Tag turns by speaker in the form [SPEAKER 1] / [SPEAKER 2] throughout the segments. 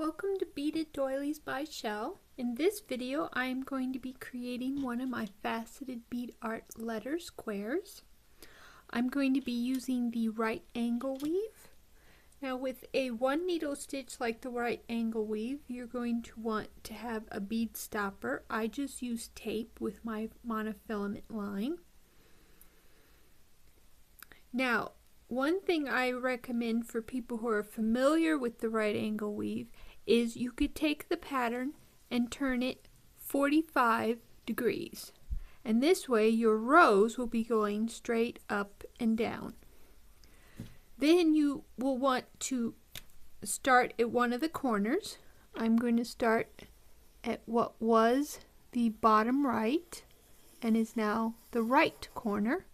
[SPEAKER 1] Welcome to Beaded Doilies by Shell. In this video I am going to be creating one of my faceted bead art letter squares. I'm going to be using the right angle weave. Now with a one needle stitch like the right angle weave, you're going to want to have a bead stopper. I just use tape with my monofilament line. Now one thing I recommend for people who are familiar with the right angle weave is you could take the pattern and turn it 45 degrees. And this way your rows will be going straight up and down. Then you will want to start at one of the corners. I'm going to start at what was the bottom right and is now the right corner.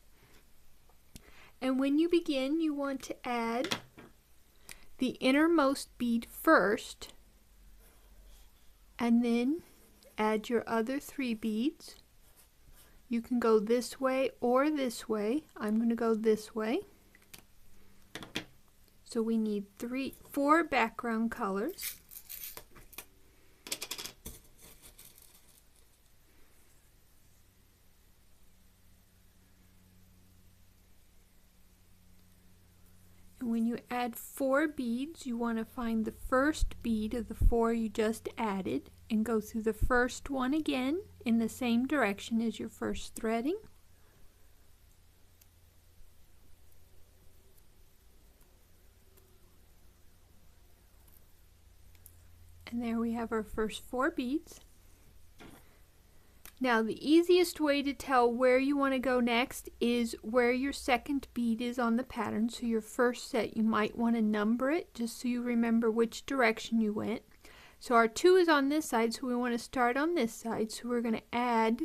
[SPEAKER 1] And when you begin, you want to add the innermost bead first, and then add your other 3 beads. You can go this way or this way. I'm going to go this way. So we need 4 background colors. And when you add 4 beads, you want to find the first bead of the 4 you just added and go through the first one again in the same direction as your first threading. And there we have our first 4 beads. Now the easiest way to tell where you want to go next is where your second bead is on the pattern. So your first set, you might want to number it just so you remember which direction you went. So our 2 is on this side, so we want to start on this side. So we're going to add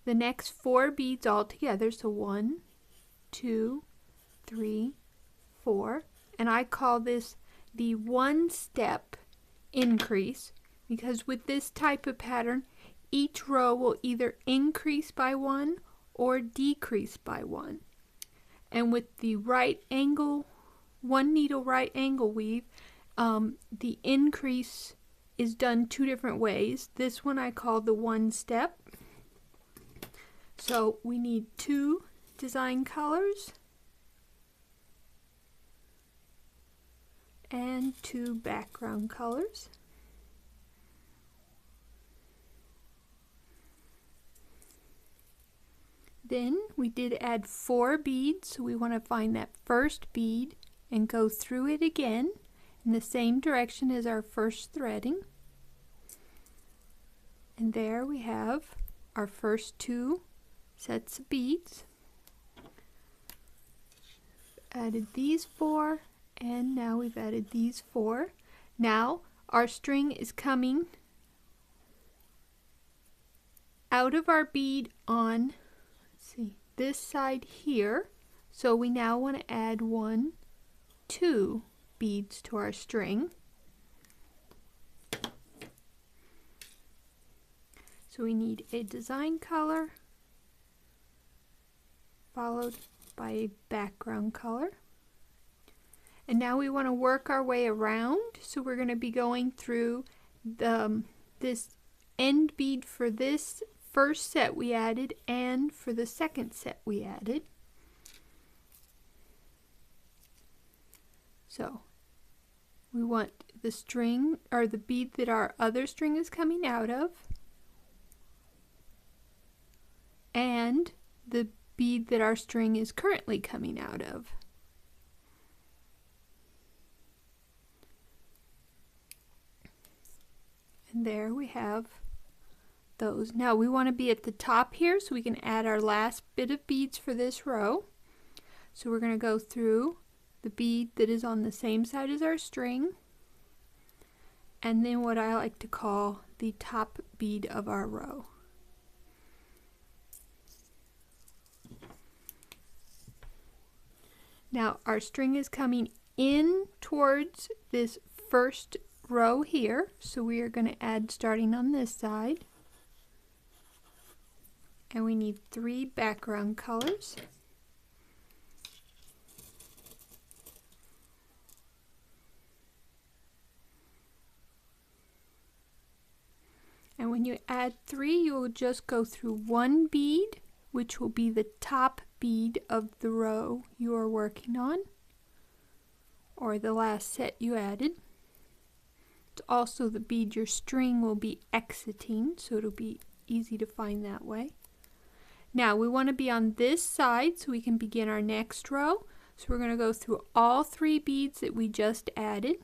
[SPEAKER 1] the next 4 beads all together. So 1, 2, 3, 4. And I call this the 1-step increase, because with this type of pattern each row will either increase by 1 or decrease by 1. And with the right angle, one needle right angle weave, the increase is done 2 different ways. This one I call the 1-step. So we need 2 design colors and 2 background colors. Then we did add 4 beads, so we want to find that first bead and go through it again in the same direction as our first threading. And there we have our first 2 sets of beads. Added these 4, and now we've added these 4. Now our string is coming out of our bead on this side here, so we now want to add 2 beads to our string. So we need a design color followed by a background color. And now we want to work our way around, so we're going to be going through this end bead for this first set we added and for the second set we added. So we want the string or the bead that our other string is coming out of and the bead that our string is currently coming out of. And there we have those. Now we want to be at the top here so we can add our last bit of beads for this row. So we're going to go through the bead that is on the same side as our string, and then what I like to call the top bead of our row. Now our string is coming in towards this first row here, so we are going to add starting on this side. And we need 3 background colors. when you add 3, you will just go through one bead, which will be the top bead of the row you are working on, or the last set you added. It's also the bead your string will be exiting, so it'll be easy to find that way. Now we want to be on this side so we can begin our next row. So we're going to go through all 3 beads that we just added.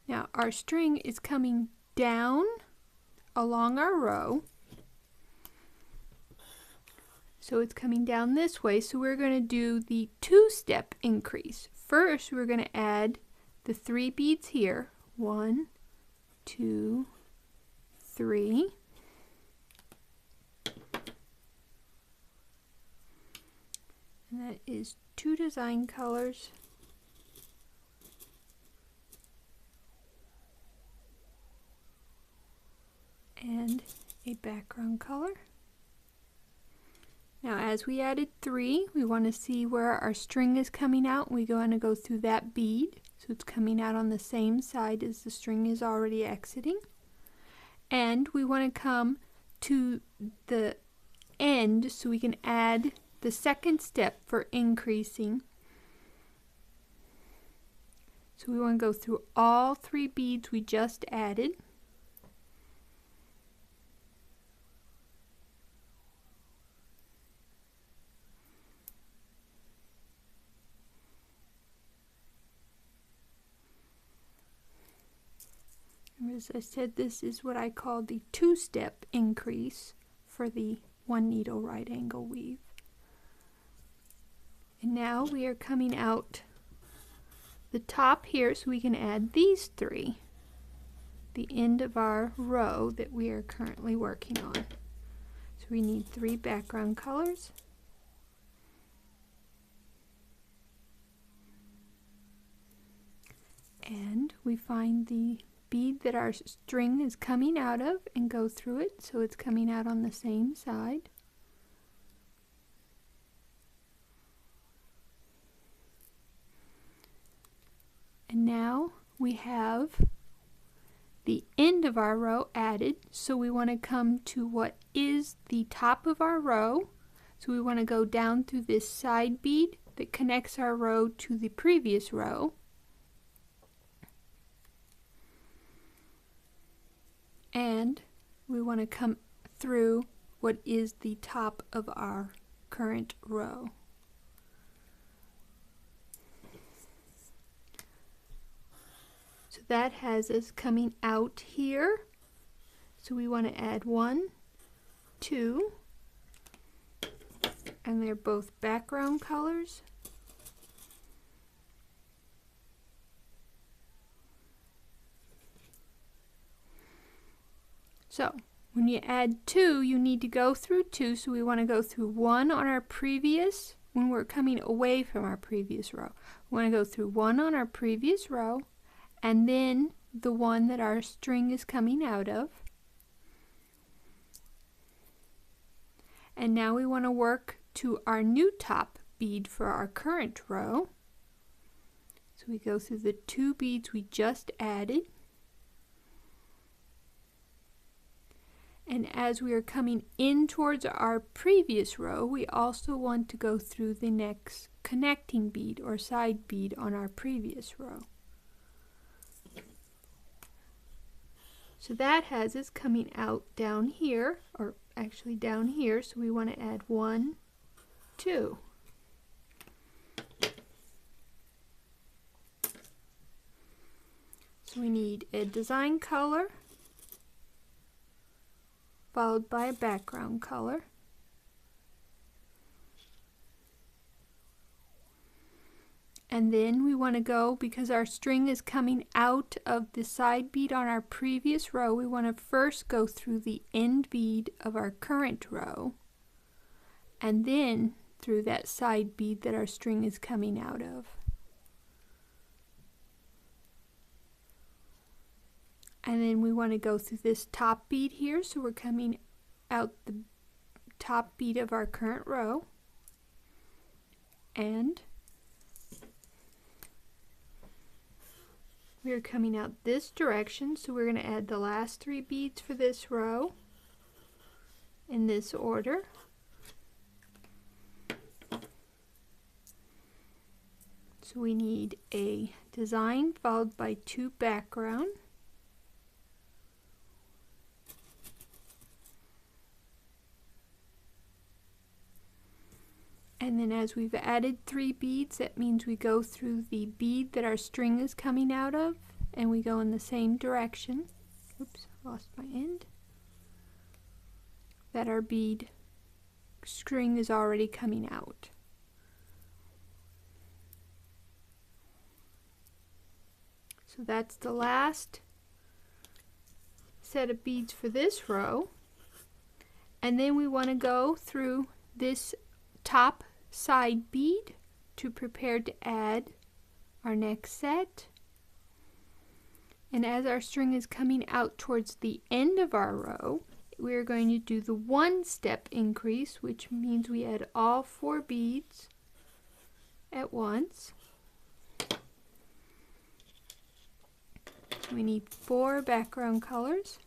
[SPEAKER 1] Now our string is coming down along our row. So it's coming down this way, so we're going to do the 2-step increase. First, we're going to add the 3 beads here. 1, 2, 3. And that is 2 design colors. And a background color. Now as we added 3, we want to see where our string is coming out. We want to go through that bead, so it's coming out on the same side as the string is already exiting. And we want to come to the end so we can add the second step for increasing. So we want to go through all 3 beads we just added. As I said, this is what I call the 2-step increase for the 1 needle right angle weave. And now we are coming out the top here so we can add these 3, the end of our row that we are currently working on. So we need 3 background colors. And we find the bead that our string is coming out of and go through it so it's coming out on the same side. And now we have the end of our row added, so we want to come to what is the top of our row. So we want to go down through this side bead that connects our row to the previous row. And we want to come through what is the top of our current row. So that has us coming out here. So we want to add 1, 2, and they're both background colors. So when you add 2, you need to go through 2, so we want to go through 1 on our previous, when we're coming away from our previous row. We want to go through 1 on our previous row, and then the one that our string is coming out of. And now we want to work to our new top bead for our current row. So we go through the 2 beads we just added. And as we are coming in towards our previous row, we also want to go through the next connecting bead or side bead on our previous row. So that has us coming out down here, or actually down here, so we want to add 1, 2. So we need a design color, followed by a background color. And then we want to go, because our string is coming out of the side bead on our previous row, we want to first go through the end bead of our current row, and then through that side bead that our string is coming out of. And then we want to go through this top bead here, so we're coming out the top bead of our current row, and we are coming out this direction, so we're going to add the last 3 beads for this row in this order. So we need a design followed by 2 background. And then as we've added 3 beads, that means we go through the bead that our string is coming out of, and we go in the same direction. Oops, lost my end. That our bead string is already coming out. So that's the last set of beads for this row. And then we want to go through this top side bead to prepare to add our next set. And as our string is coming out towards the end of our row, we're going to do the 1-step increase, which means we add all 4 beads at once. We need 4 background colors.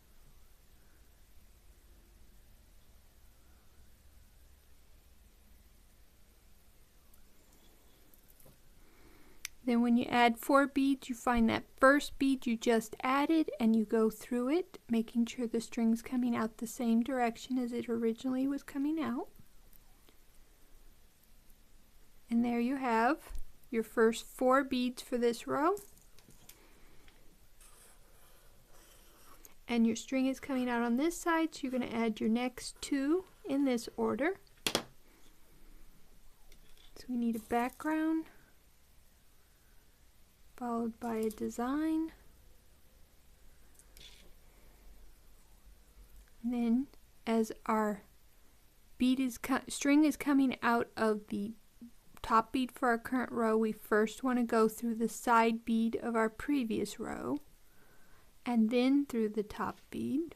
[SPEAKER 1] Then when you add 4 beads, you find that first bead you just added and you go through it, making sure the string's coming out the same direction as it originally was coming out. And there you have your first 4 beads for this row. And your string is coming out on this side, so you're going to add your next 2 in this order. So we need a background followed by a design, and then as our string is coming out of the top bead for our current row, we first want to go through the side bead of our previous row and then through the top bead.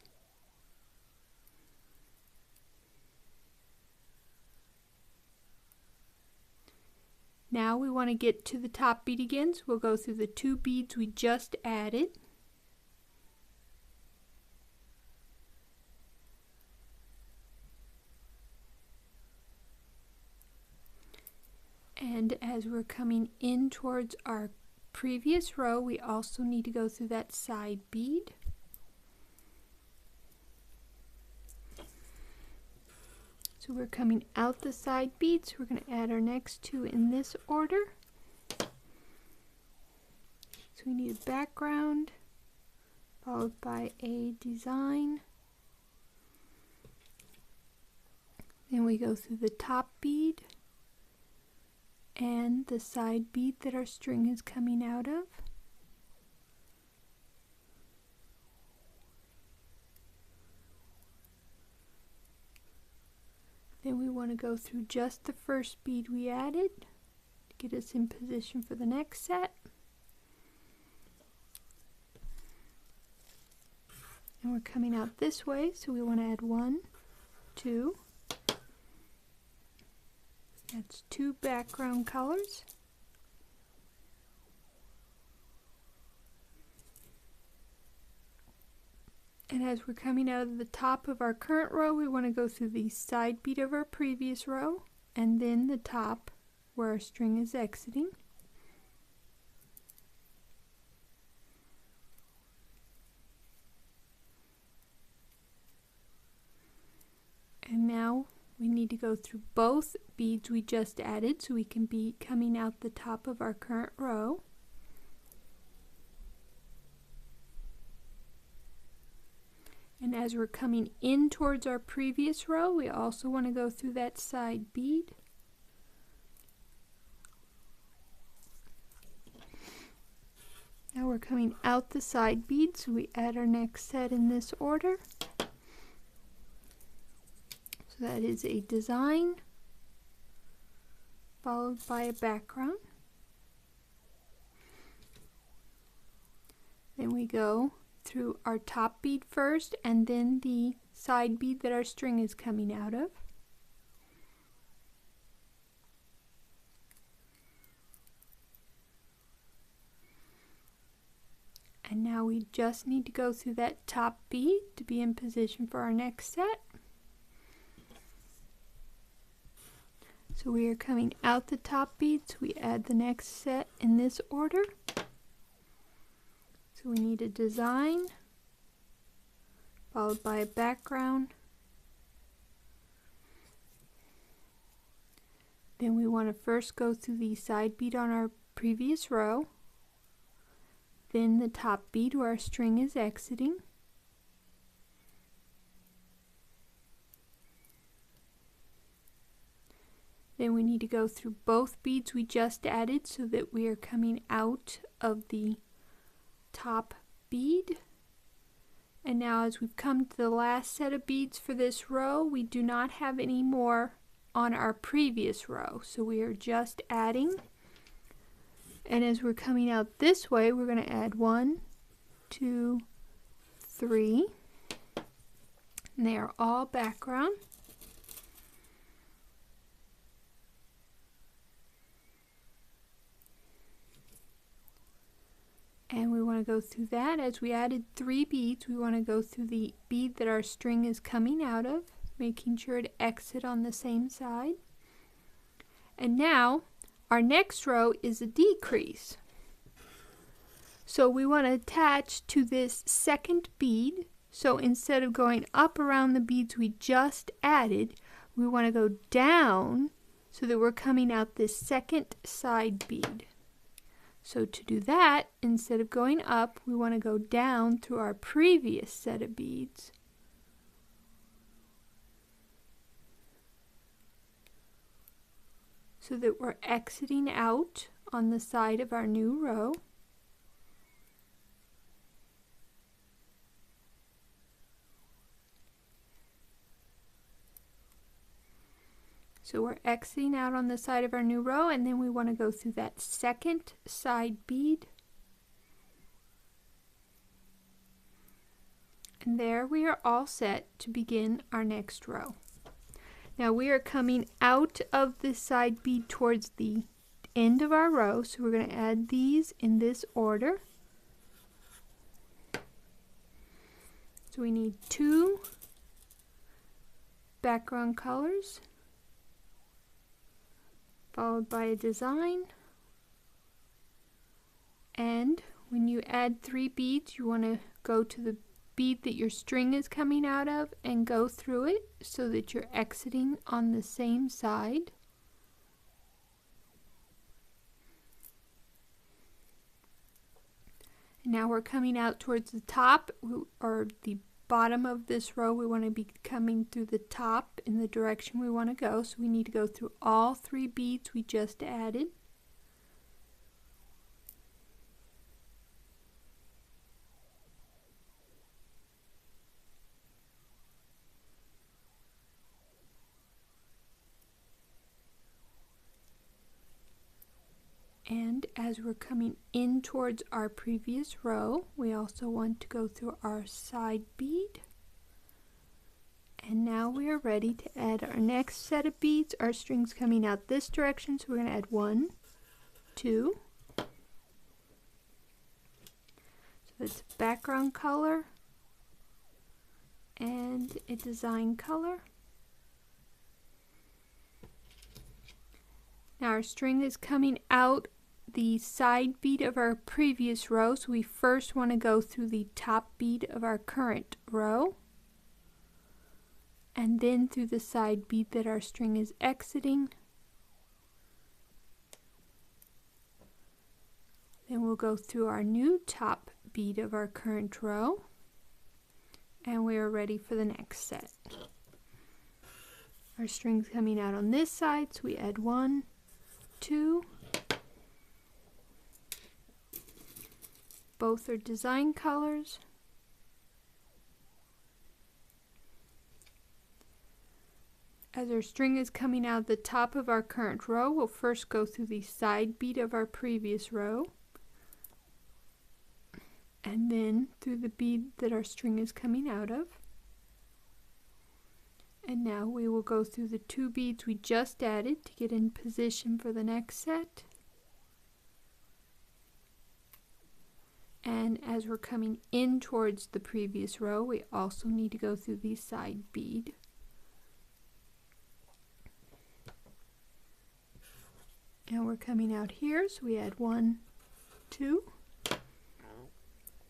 [SPEAKER 1] Now we want to get to the top bead again, so we'll go through the 2 beads we just added. And as we're coming in towards our previous row, we also need to go through that side bead. So we're coming out the side bead, so we're going to add our next 2 in this order. So we need a background followed by a design. Then we go through the top bead and the side bead that our string is coming out of. Then we want to go through just the first bead we added to get us in position for the next set. And we're coming out this way, so we want to add 1, 2. That's 2 background colors. And as we're coming out of the top of our current row, we want to go through the side bead of our previous row and then the top where our string is exiting. And now we need to go through both beads we just added so we can be coming out the top of our current row. And as we're coming in towards our previous row, we also want to go through that side bead. Now we're coming out the side bead, so we add our next set in this order. So that is a design followed by a background. Then we go through our top bead first and then the side bead that our string is coming out of. And now we just need to go through that top bead to be in position for our next set. So we are coming out the top bead, so we add the next set in this order. So we need a design, followed by a background. Then we want to first go through the side bead on our previous row, then the top bead where our string is exiting. Then we need to go through both beads we just added so that we are coming out of the top bead. And now as we've come to the last set of beads for this row, we do not have any more on our previous row, so we are just adding. And as we're coming out this way, we're going to add 1, 2, 3, and they are all background. And we want to go through that. As we added 3 beads, we want to go through the bead that our string is coming out of, making sure to exit on the same side. And now our next row is a decrease. So we want to attach to this second bead. So instead of going up around the beads we just added, we want to go down so that we're coming out this second side bead. So to do that, instead of going up, we want to go down through our previous set of beads. So that we're exiting out on the side of our new row. So we're exiting out on the side of our new row, and then we want to go through that second side bead. And there we are all set to begin our next row. Now we are coming out of this side bead towards the end of our row, so we're going to add these in this order. So we need 2 background colors, followed by a design. And when you add 3 beads, you want to go to the bead that your string is coming out of and go through it so that you're exiting on the same side. And now we're coming out towards the top or the bottom of this row. We want to be coming through the top in the direction we want to go, so we need to go through all 3 beads we just added. And as we're coming in towards our previous row, we also want to go through our side bead. And now we are ready to add our next set of beads. Our string's coming out this direction, so we're going to add 1, 2. So it's a background color and a design color. Now our string is coming out the side bead of our previous row, so we first want to go through the top bead of our current row, and then through the side bead that our string is exiting. Then we'll go through our new top bead of our current row, and we are ready for the next set. Our string's coming out on this side, so we add 1, 2. Both are design colors. As our string is coming out the top of our current row, we'll first go through the side bead of our previous row, and then through the bead that our string is coming out of. And now we will go through the 2 beads we just added to get in position for the next set. And as we're coming in towards the previous row, we also need to go through the side bead. And we're coming out here, so we add 1, 2.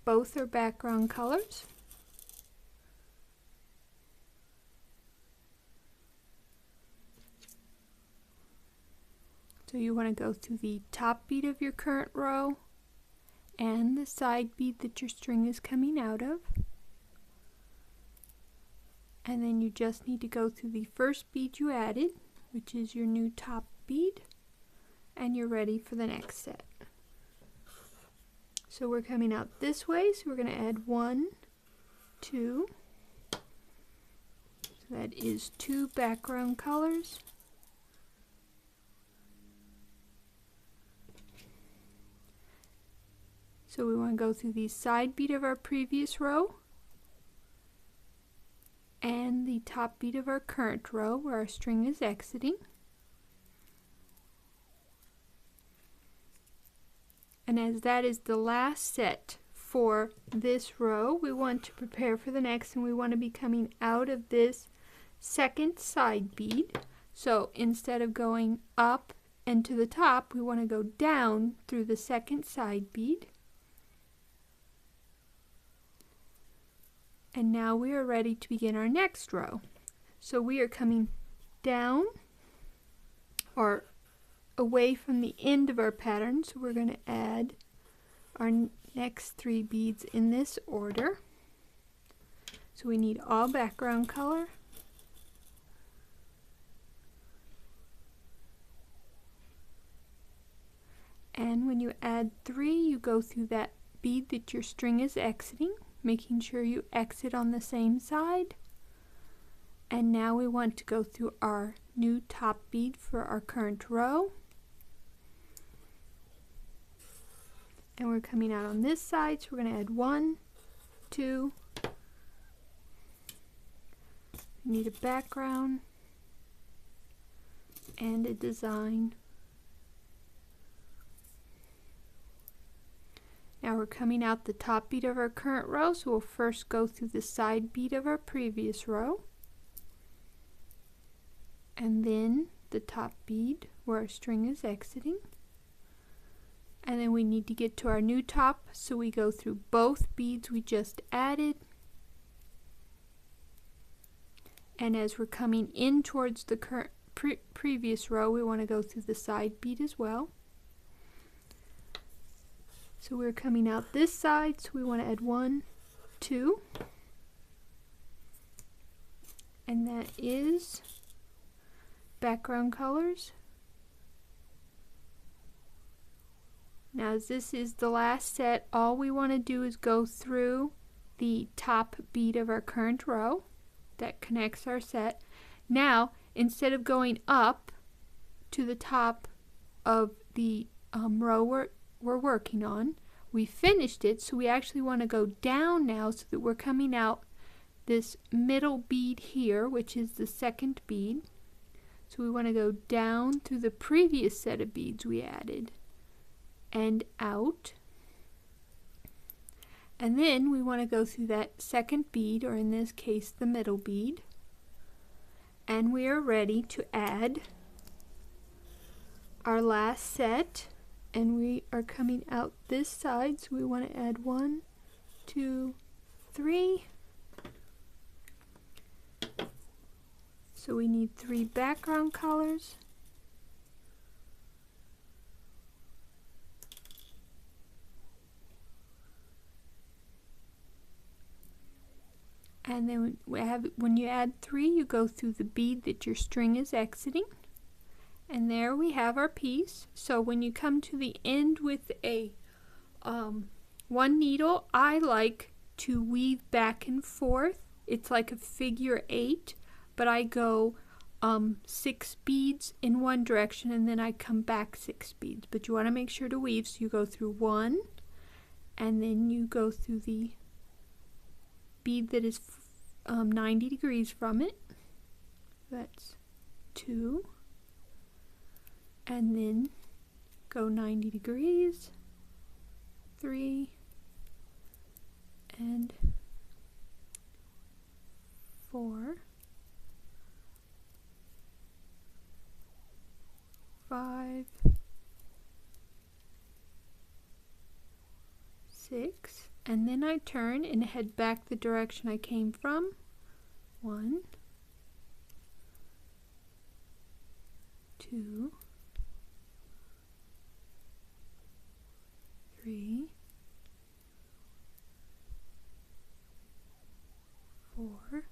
[SPEAKER 1] Both are background colors. So you want to go through the top bead of your current row and the side bead that your string is coming out of. And then you just need to go through the first bead you added, which is your new top bead, and you're ready for the next set. So we're coming out this way, so we're going to add 1, 2. So that is 2 background colors. So we want to go through the side bead of our previous row and the top bead of our current row where our string is exiting. And as that is the last set for this row, we want to prepare for the next, and we want to be coming out of this second side bead. So instead of going up and to the top, we want to go down through the second side bead. And now we are ready to begin our next row. So we are coming down or away from the end of our pattern, so we're going to add our next 3 beads in this order. So we need all background color. And when you add 3, you go through that bead that your string is exiting, making sure you exit on the same side. And now we want to go through our new top bead for our current row. And we're coming out on this side, so we're going to add 1, 2. We need a background and a design. Now we're coming out the top bead of our current row, so we'll first go through the side bead of our previous row, and then the top bead where our string is exiting. And then we need to get to our new top, so we go through both beads we just added. And as we're coming in towards the previous row, we want to go through the side bead as well. So we're coming out this side, so we want to add 1, 2. And that is background colors. Now as this is the last set, all we want to do is go through the top bead of our current row that connects our set. Now instead of going up to the top of the row we're working on, we finished it, so we actually want to go down now so that we're coming out this middle bead here, which is the second bead. So we want to go down through the previous set of beads we added and out, and then we want to go through that second bead, or in this case the middle bead, and we are ready to add our last set. And we are coming out this side, so we want to add 1, 2, 3. So we need 3 background colors. And then when you add 3, you go through the bead that your string is exiting. And there we have our piece. So when you come to the end with a 1 needle, I like to weave back and forth. It's like a figure 8, but I go 6 beads in one direction and then I come back 6 beads. But you want to make sure to weave, so you go through 1 and then you go through the bead that is 90 degrees from it. That's 2. And then go 90 degrees, 3, and 4, 5, 6, and then I turn and head back the direction I came from. 1, 2, 3, 4, 5.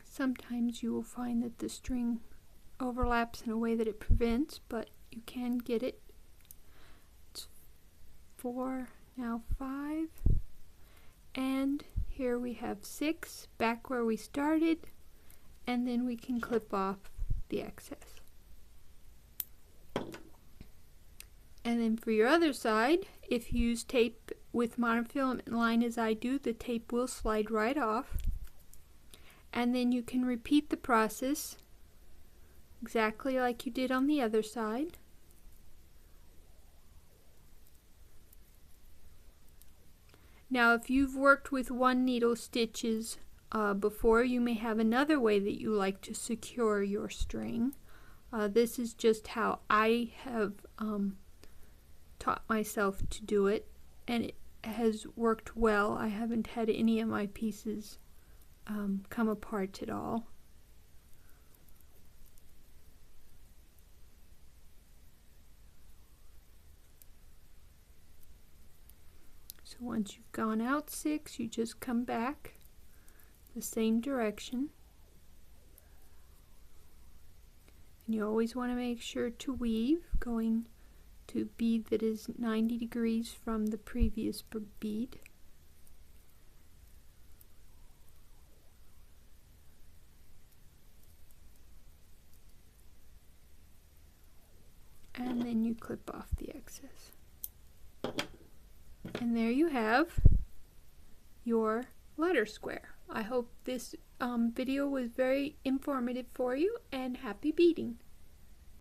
[SPEAKER 1] Sometimes you will find that the string overlaps in a way that it prevents, but you can get it. It's 4, now 5, and here we have 6 back where we started, and then we can clip off the excess. And then for your other side, if you use tape with monofilament line as I do, the tape will slide right off. And then you can repeat the process exactly like you did on the other side. Now if you've worked with 1 needle stitches before, you may have another way that you like to secure your string. This is just how I have taught myself to do it, and it has worked well. I haven't had any of my pieces come apart at all. So once you've gone out 6, you just come back the same direction, and you always want to make sure to weave, going to bead that is 90 degrees from the previous bead. And then you clip off the excess. And there you have your letter square. I hope this video was very informative for you, and happy beading!